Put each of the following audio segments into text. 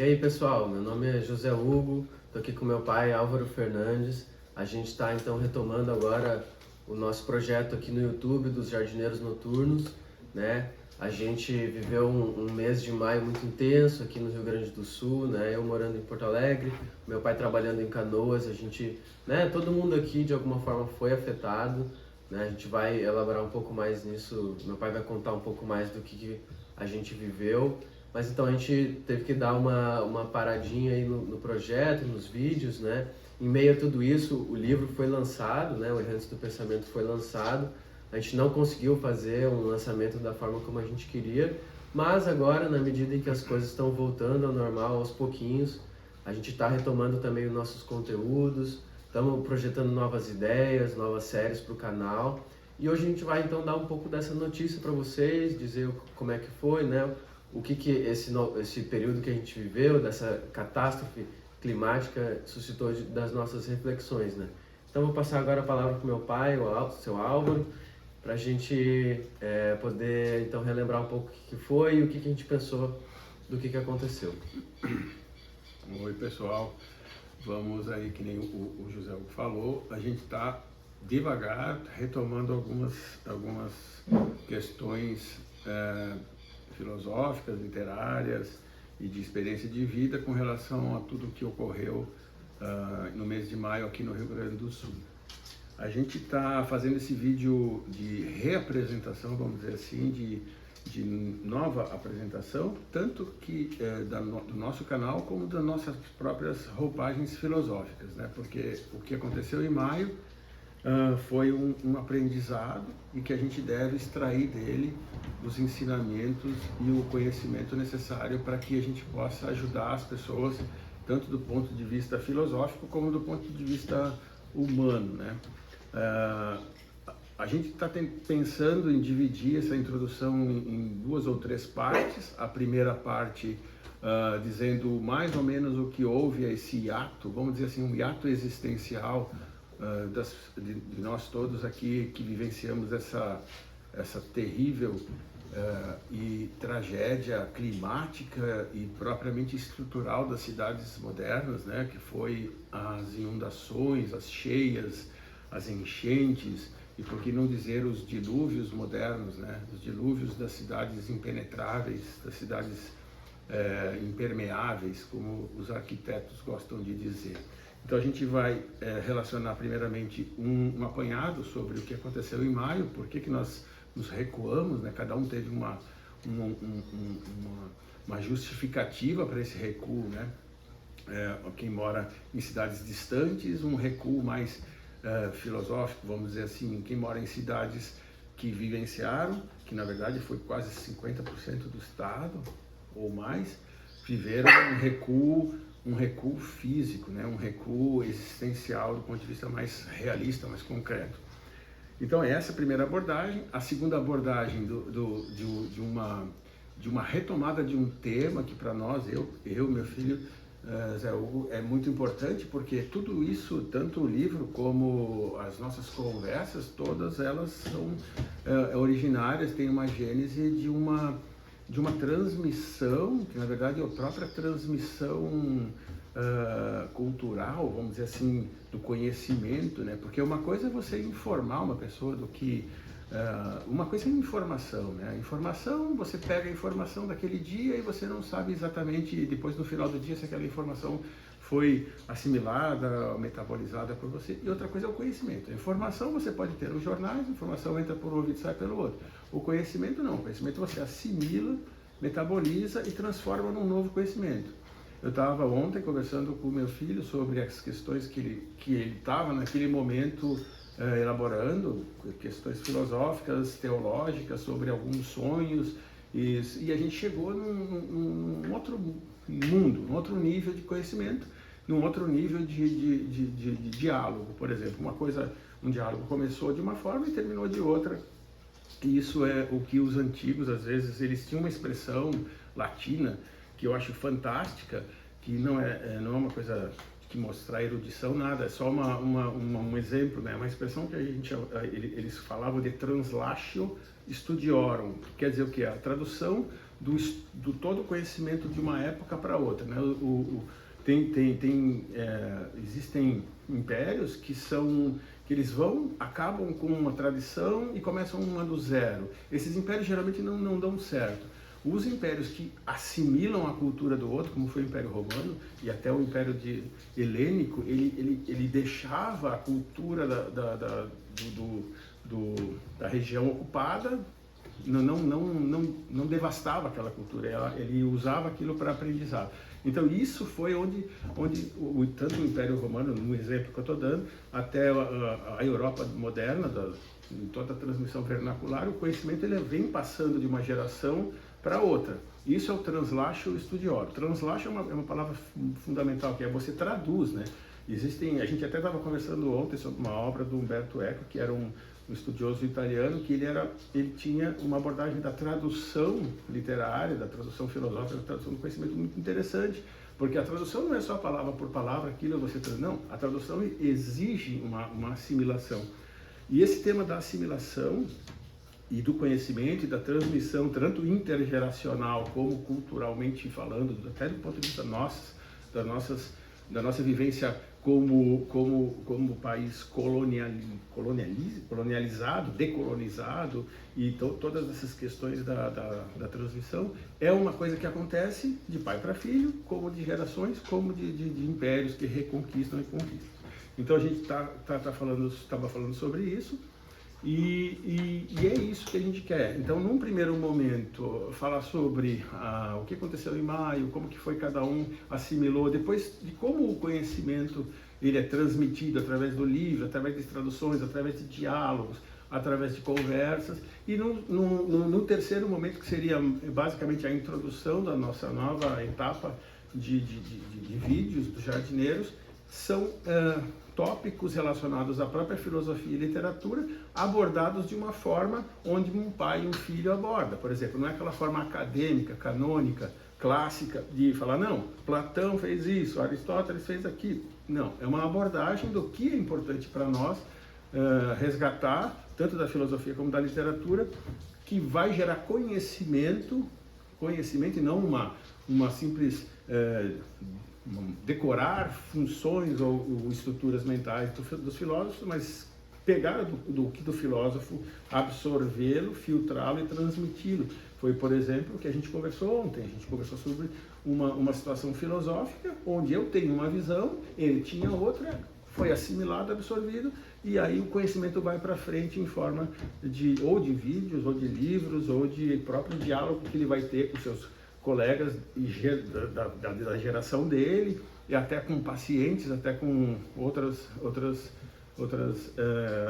E aí pessoal, meu nome é José Hugo, estou aqui com meu pai Álvaro Fernandes. A gente está então retomando agora o nosso projeto aqui no YouTube dos Jardineiros Noturnos, né? A gente viveu um mês de maio muito intenso aqui no Rio Grande do Sul, né? Eu morando em Porto Alegre, meu pai trabalhando em Canoas, a gente, né? Todo mundo aqui de alguma forma foi afetado, né? A gente vai elaborar um pouco mais nisso, meu pai vai contar um pouco mais do que a gente viveu. Mas então a gente teve que dar uma paradinha aí no projeto, nos vídeos, né? Em meio a tudo isso, o livro foi lançado, né? O Errantes do Pensamento foi lançado. A gente não conseguiu fazer um lançamento da forma como a gente queria, mas agora, na medida em que as coisas estão voltando ao normal aos pouquinhos, a gente está retomando também os nossos conteúdos, estamos projetando novas ideias, novas séries para o canal. E hoje a gente vai então dar um pouco dessa notícia para vocês, dizer como é que foi, né? O que esse período que a gente viveu, dessa catástrofe climática, suscitou das nossas reflexões, né? Então vou passar agora a palavra para o meu pai, o seu Álvaro, para a gente poder então relembrar um pouco o que foi e o que a gente pensou do que aconteceu. Oi pessoal, vamos aí, que nem o José Hugo falou, a gente está devagar retomando algumas questões filosóficas, literárias e de experiência de vida com relação a tudo que ocorreu no mês de maio aqui no Rio Grande do Sul. A gente está fazendo esse vídeo de reapresentação, vamos dizer assim, de nova apresentação, tanto que do nosso canal como das nossas próprias roupagens filosóficas, né? Porque o que aconteceu em maio foi um aprendizado e que a gente deve extrair dele os ensinamentos e o conhecimento necessário para que a gente possa ajudar as pessoas, tanto do ponto de vista filosófico como do ponto de vista humano, né? A gente está pensando em dividir essa introdução em 2 ou 3 partes. A primeira parte dizendo mais ou menos o que houve esse hiato, vamos dizer assim, um hiato existencial de nós todos aqui que vivenciamos essa terrível e tragédia climática e propriamente estrutural das cidades modernas, né, que foi as inundações, as cheias, as enchentes e por que não dizer os dilúvios modernos, né, os dilúvios das cidades impenetráveis, das cidades impermeáveis, como os arquitetos gostam de dizer. Então a gente vai relacionar primeiramente um apanhado sobre o que aconteceu em maio, por que nós nos recuamos, né? Cada um teve uma justificativa para esse recuo, né? Quem mora em cidades distantes, um recuo mais filosófico, vamos dizer assim, quem mora em cidades que vivenciaram, que na verdade foi quase 50% do estado ou mais, viveram um recuo físico, né? Um recuo existencial do ponto de vista mais realista, mais concreto. Então essa é a primeira abordagem. A segunda abordagem de uma retomada de um tema que para nós, meu filho Zé Hugo, é muito importante, porque tudo isso, tanto o livro como as nossas conversas, todas elas são originárias, têm uma gênese de uma transmissão, que na verdade é a própria transmissão cultural, vamos dizer assim, do conhecimento, né? Porque uma coisa é você informar uma pessoa do que... uma coisa é informação, né? Informação, você pega a informação daquele dia e você não sabe exatamente, depois no final do dia, se aquela informação foi assimilada, metabolizada por você. E outra coisa é o conhecimento. A informação você pode ter nos jornais, a informação entra por um ouvido e sai pelo outro. O conhecimento não. O conhecimento você assimila, metaboliza e transforma num novo conhecimento. Eu estava ontem conversando com o meu filho sobre as questões que ele estava naquele momento elaborando, questões filosóficas, teológicas, sobre alguns sonhos, e a gente chegou num outro mundo, num outro nível de conhecimento, num outro nível de diálogo, por exemplo. Um diálogo começou de uma forma e terminou de outra. E isso é o que os antigos, às vezes, eles tinham uma expressão latina que eu acho fantástica, que não é uma coisa que mostrar erudição, nada, é só um exemplo, né? Uma expressão que eles falavam de translatio studiorum, que quer dizer o quê? A tradução do todo o conhecimento de uma época para outra, né? Existem impérios que eles acabam com uma tradição e começam uma do zero. Esses impérios geralmente não dão certo. Os impérios que assimilam a cultura do outro, como foi o Império Romano e até o Império Helênico, ele deixava a cultura da região ocupada, não devastava aquela cultura, ele usava aquilo para aprendizado. Então isso foi onde tanto o Império Romano, no exemplo que eu estou dando, até a Europa moderna, em toda a transmissão vernacular, o conhecimento ele vem passando de uma geração para outra. Isso é o translatio studiorum. Translatio é uma palavra fundamental, que é você traduz, né? A gente até estava conversando ontem sobre uma obra do Umberto Eco, que era um estudioso italiano, que ele tinha uma abordagem da tradução literária, da tradução filosófica, da tradução do conhecimento muito interessante, porque a tradução não é só palavra por palavra, aquilo você traduz, não, a tradução exige uma assimilação. E esse tema da assimilação e do conhecimento e da transmissão, tanto intergeracional como culturalmente falando, até do ponto de vista da nossa vivência como país colonializado, decolonizado, e todas essas questões da transmissão, é uma coisa que acontece de pai para filho, como de gerações, como de impérios que reconquistam e conquistam. Então a gente estava falando sobre isso, e é isso que a gente quer. Então, num primeiro momento, falar sobre o que aconteceu em maio, como que foi cada um assimilou, depois de como o conhecimento ele é transmitido através do livro, através de traduções, através de diálogos, através de conversas, e no terceiro momento, que seria basicamente a introdução da nossa nova etapa de vídeos dos jardineiros, são tópicos relacionados à própria filosofia e literatura, abordados de uma forma onde um pai e um filho aborda. Por exemplo, não é aquela forma acadêmica, canônica, clássica, de falar, não, Platão fez isso, Aristóteles fez aquilo. Não, é uma abordagem do que é importante para nós resgatar, tanto da filosofia como da literatura, que vai gerar conhecimento e não uma simples decorar funções ou estruturas mentais dos filósofos, mas pegar do filósofo, absorvê-lo, filtrá-lo e transmiti-lo. Foi, por exemplo, o que a gente conversou ontem. A gente conversou sobre uma situação filosófica, onde eu tenho uma visão, ele tinha outra, foi assimilado, absorvido, e aí o conhecimento vai para frente em forma ou de vídeos, ou de livros, ou de próprio diálogo que ele vai ter com seus colegas da geração dele, e até com pacientes, até com outras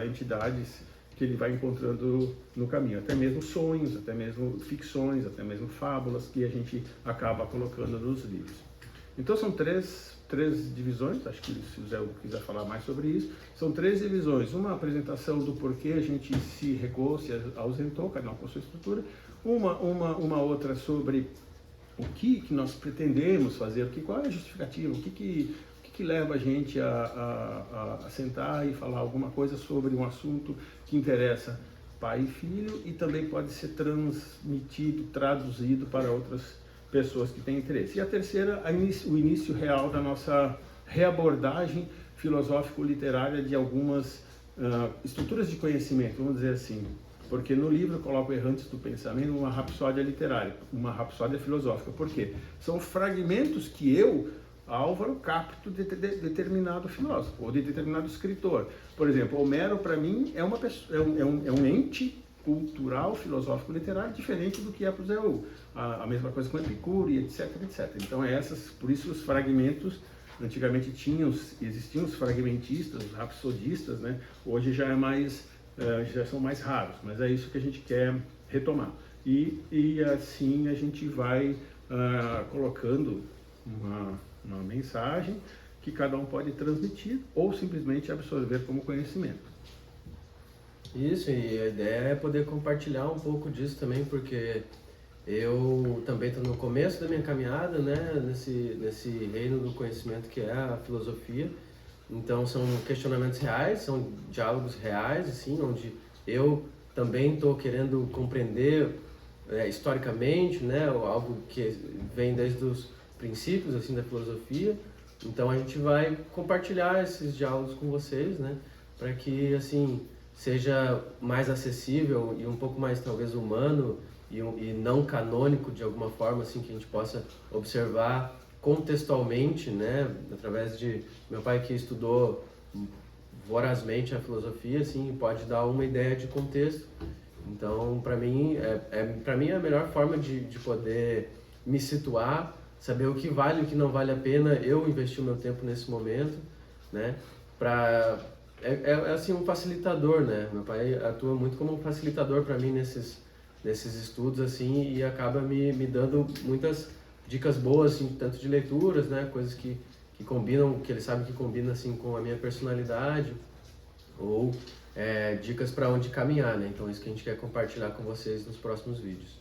entidades que ele vai encontrando no caminho, até mesmo sonhos, até mesmo ficções, até mesmo fábulas que a gente acaba colocando nos livros. Então são três divisões, acho que se o Zé quiser falar mais sobre isso, são três divisões: uma apresentação do porquê a gente se regou, se ausentou, cada um com sua estrutura, uma outra sobre o que nós pretendemos fazer, qual é a justificativa, o que leva a gente a sentar e falar alguma coisa sobre um assunto que interessa pai e filho e também pode ser transmitido, traduzido para outras pessoas que têm interesse. E a terceira, o início real da nossa reabordagem filosófico-literária de algumas estruturas de conhecimento, vamos dizer assim. Porque no livro eu coloco Errantes do Pensamento uma rapsódia literária, uma rapsódia filosófica. Por quê? São fragmentos que eu, Álvaro, capto de determinado filósofo ou de determinado escritor. Por exemplo, Homero, para mim, é um ente cultural, filosófico, literário, diferente do que é para o Zé Hugo. A mesma coisa com Epicuro, etc, etc. Então, por isso os fragmentos, antigamente existiam os fragmentistas, os rapsodistas, né? Hoje já são mais raros, mas é isso que a gente quer retomar. E assim a gente vai colocando uma mensagem que cada um pode transmitir ou simplesmente absorver como conhecimento. Isso, e a ideia é poder compartilhar um pouco disso também, porque eu também estou no começo da minha caminhada, né, nesse reino do conhecimento que é a filosofia. Então são questionamentos reais, são diálogos reais, assim, onde eu também estou querendo compreender historicamente, né, algo que vem desde os princípios assim da filosofia. Então a gente vai compartilhar esses diálogos com vocês, né, para que assim seja mais acessível e um pouco mais talvez humano e não canônico de alguma forma, assim, que a gente possa observar contextualmente, né, através de meu pai que estudou vorazmente a filosofia, assim, pode dar uma ideia de contexto. Então, para mim, para mim é a melhor forma de poder me situar, saber o que vale e o que não vale a pena eu investir o meu tempo nesse momento, né? Assim um facilitador, né? Meu pai atua muito como um facilitador para mim nesses estudos, assim, e acaba me dando muitas dicas boas, assim, tanto de leituras, né? Coisas que combinam, que ele sabe que combina, assim, com a minha personalidade, ou dicas para onde caminhar, né? Então, isso que a gente quer compartilhar com vocês nos próximos vídeos.